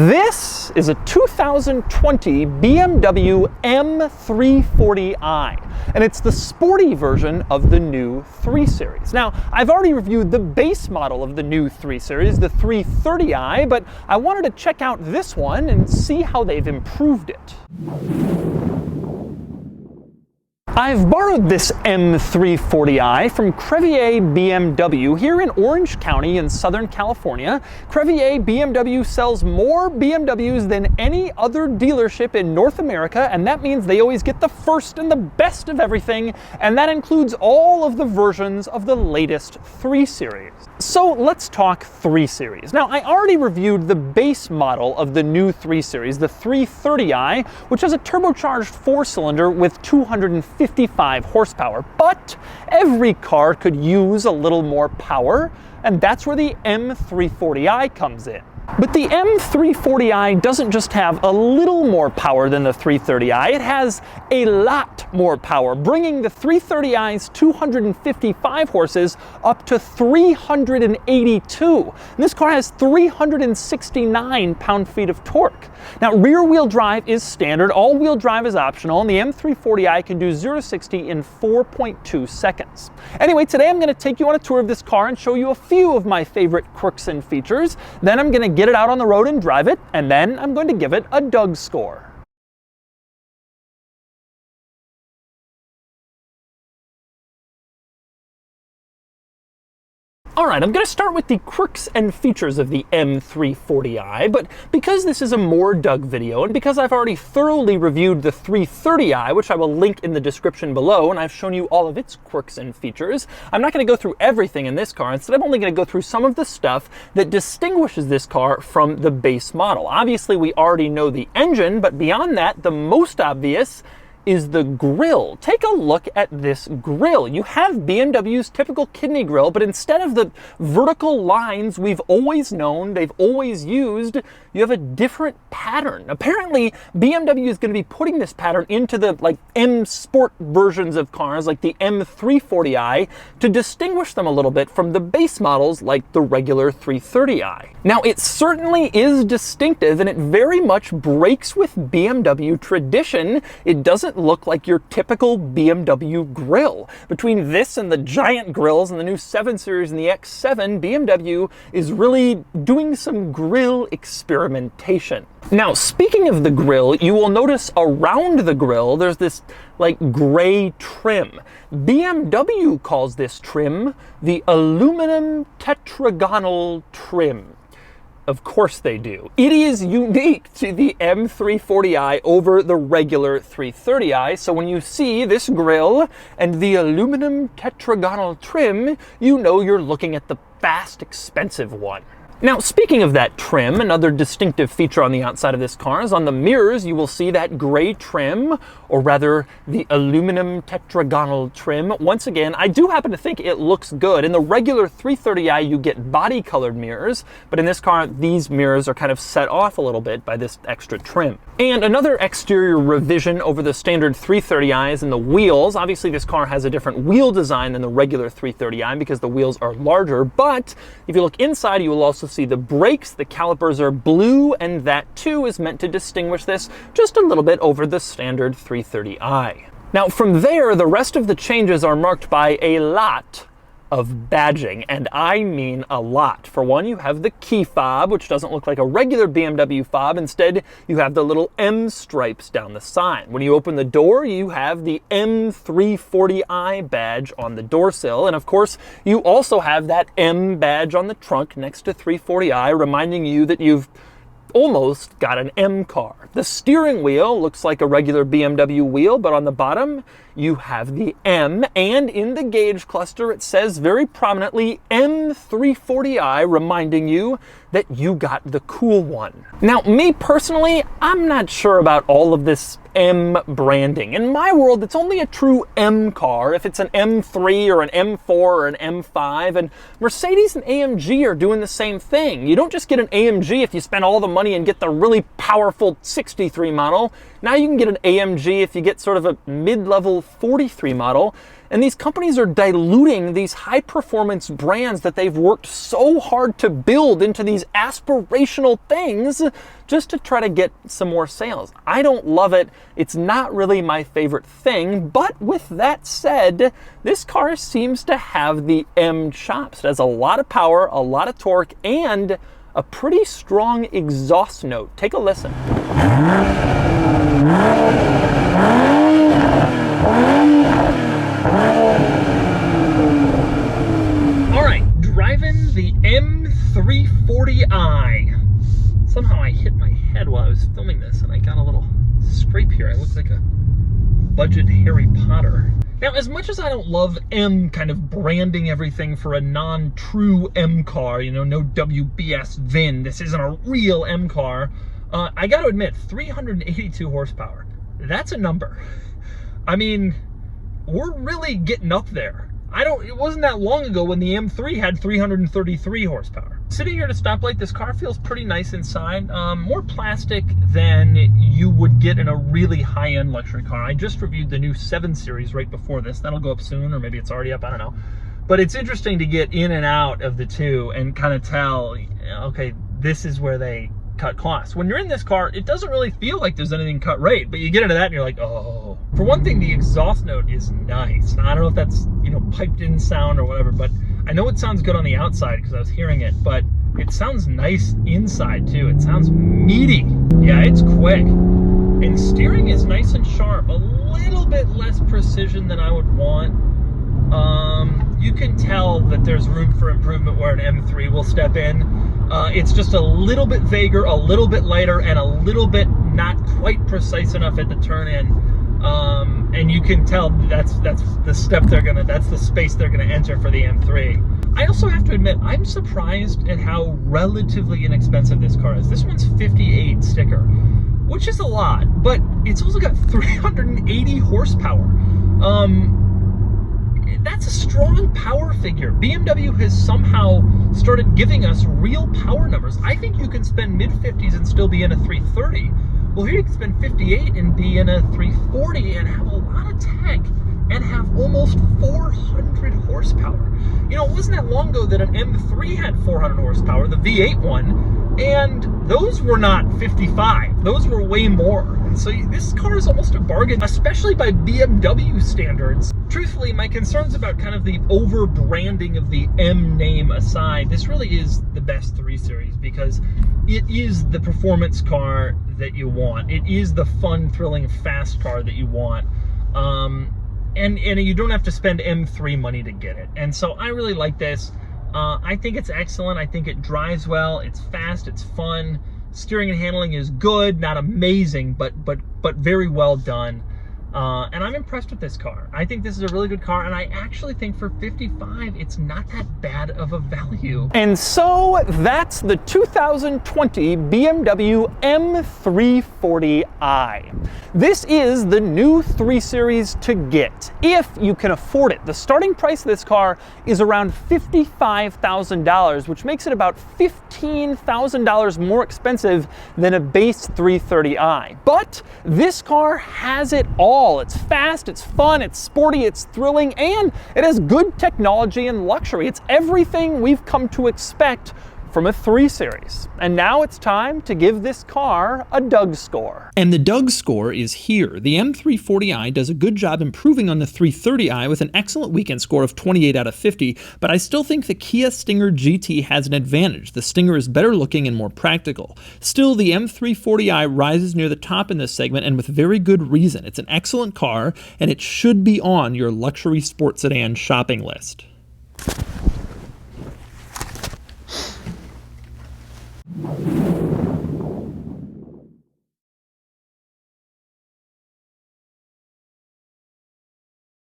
This is a 2020 BMW M340i, and it's the sporty version of the new 3 Series. Now, I've already reviewed the base model of the new 3 Series, the 330i, but I wanted to check out this one and see how they've improved it. I've borrowed this M340i from Crevier BMW here in Orange County in Southern California. Crevier BMW sells more BMWs than any other dealership in North America, and that means they always get the first and the best of everything, and that includes all of the versions of the latest 3 Series. So let's talk 3 Series. Now, I already reviewed the base model of the new 3 Series, the 330i, which has a turbocharged 4-cylinder with 255 horsepower, but every car could use a little more power, and that's where the M340i comes in. But the M340i doesn't just have a little more power than the 330i, it has a lot more power, bringing the 330i's 255 horses up to 382. And this car has 369 pound-feet of torque. Now, rear-wheel drive is standard, all-wheel drive is optional, and the M340i can do 0 to 60 in 4.2 seconds. Anyway, today I'm going to take you on a tour of this car and show you a few of my favorite quirks and features. Then I'm going to get it out on the road and drive it, and then I'm going to give it a Doug score. Alright, I'm going to start with the quirks and features of the M340i, but because this is a more Doug video, and because I've already thoroughly reviewed the 330i, which I will link in the description below, and I've shown you all of its quirks and features, I'm not going to go through everything in this car. Instead, I'm only going to go through some of the stuff that distinguishes this car from the base model. Obviously, we already know the engine, but beyond that, the most obvious is the grille. Take a look at this grille. You have BMW's typical kidney grille, but instead of the vertical lines we've always known, they've always used, you have a different pattern. Apparently, BMW is going to be putting this pattern into the M Sport versions of cars, like the M340i, to distinguish them a little bit from the base models like the regular 330i. Now, it certainly is distinctive, and it very much breaks with BMW tradition. It doesn't look like your typical BMW grille. Between this and the giant grills in the new 7 Series and the X7, BMW is really doing some grille experimentation. Now, speaking of the grille, you will notice around the grille there's this gray trim. BMW calls this trim the aluminum tetragonal trim. Of course they do. It is unique to the M340i over the regular 330i, so when you see this grille and the aluminum tetragonal trim, you know you're looking at the fast, expensive one. Now, speaking of that trim, another distinctive feature on the outside of this car is on the mirrors, you will see that gray trim, or rather the aluminum tetragonal trim. Once again, I do happen to think it looks good. In the regular 330i, you get body-colored mirrors, but in this car, these mirrors are kind of set off a little bit by this extra trim. And another exterior revision over the standard 330i is in the wheels. Obviously, this car has a different wheel design than the regular 330i because the wheels are larger, but if you look inside, you will also see the brakes. The calipers are blue, and that too is meant to distinguish this just a little bit over the standard 330i. Now, from there, the rest of the changes are marked by a lot of badging, and I mean a lot. For one, you have the key fob, which doesn't look like a regular BMW fob. Instead, you have the little M stripes down the side. When you open the door, you have the M340i badge on the door sill, and of course, you also have that M badge on the trunk next to 340i, reminding you that you've almost got an M car. The steering wheel looks like a regular BMW wheel, but on the bottom, you have the M, and in the gauge cluster, it says very prominently M340i, reminding you that you got the cool one. Now, me personally, I'm not sure about all of this M branding. In my world, it's only a true M car if it's an M3 or an M4 or an M5, and Mercedes and AMG are doing the same thing. You don't just get an AMG if you spend all the money money and get the really powerful 63 model. Now you can get an AMG if you get sort of a mid-level 43 model. And these companies are diluting these high-performance brands that they've worked so hard to build into these aspirational things just to try to get some more sales. I don't love it. It's not really my favorite thing. But with that said, this car seems to have the M chops. It has a lot of power, a lot of torque, and a pretty strong exhaust note. Take a listen. All right, driving the M340i. Somehow I hit my head while I was filming this and I got a little scrape here. I look like a budget Harry Potter. Now, as much as I don't love M kind of branding everything for a non-true M car, you know, no WBS VIN, this isn't a real M car, I got to admit, 382 horsepower, that's a number. I mean, we're really getting up there. It wasn't that long ago when the M3 had 333 horsepower. Sitting here at a stoplight, this car feels pretty nice inside. More plastic than you would get in a really high-end luxury car. I just reviewed the new 7 Series right before this. That'll go up soon, or maybe it's already up, I don't know. But it's interesting to get in and out of the two and kind of tell, okay, this is where they cut costs. When you're in this car, it doesn't really feel like there's anything cut rate, but you get into that and you're like, oh. For one thing, the exhaust note is nice. Now, I don't know if that's, you know, piped in sound or whatever, but I know it sounds good on the outside because I was hearing it, but it sounds nice inside too. It sounds meaty. Yeah, it's quick. And steering is nice and sharp, a little bit less precision than I would want. You can tell that there's room for improvement where an M3 will step in. It's just a little bit vaguer, a little bit lighter, and a little bit not quite precise enough at the turn in. And you can tell that's the step that's the space they're gonna enter for the M3. I also have to admit, I'm surprised at how relatively inexpensive this car is. This one's 58 sticker, which is a lot, but it's also got 380 horsepower. That's a strong power figure. BMW has somehow started giving us real power numbers. I think you can spend mid-50s and still be in a 330. Well, here you can spend 58 and be in a 340 and have a lot of tech and have almost 400 horsepower. You know, it wasn't that long ago that an M3 had 400 horsepower, the V8 one, and those were not 55. Those were way more. And so this car is almost a bargain, especially by BMW standards. Truthfully, my concerns about kind of the over-branding of the M name aside, this really is the best 3 Series because it is the performance car that you want. It is the fun, thrilling, fast car that you want. And you don't have to spend M3 money to get it. And so I really like this. I think it's excellent. I think it drives well. It's fast. It's fun. Steering and handling is good, not amazing, but very well done. And I'm impressed with this car. I think this is a really good car, and I actually think for $55, it's not that bad of a value. And so that's the 2020 BMW M340i. This is the new 3 Series to get, if you can afford it. The starting price of this car is around $55,000, which makes it about $15,000 more expensive than a base 330i. But this car has it all. It's fast, it's fun, it's sporty, it's thrilling, and it has good technology and luxury. It's everything we've come to expect from a 3 Series. And now it's time to give this car a Doug score. And the Doug score is here. The M340i does a good job improving on the 330i with an excellent weekend score of 28 out of 50, but I still think the Kia Stinger GT has an advantage. The Stinger is better looking and more practical. Still, the M340i rises near the top in this segment, and with very good reason. It's an excellent car, and it should be on your luxury sports sedan shopping list.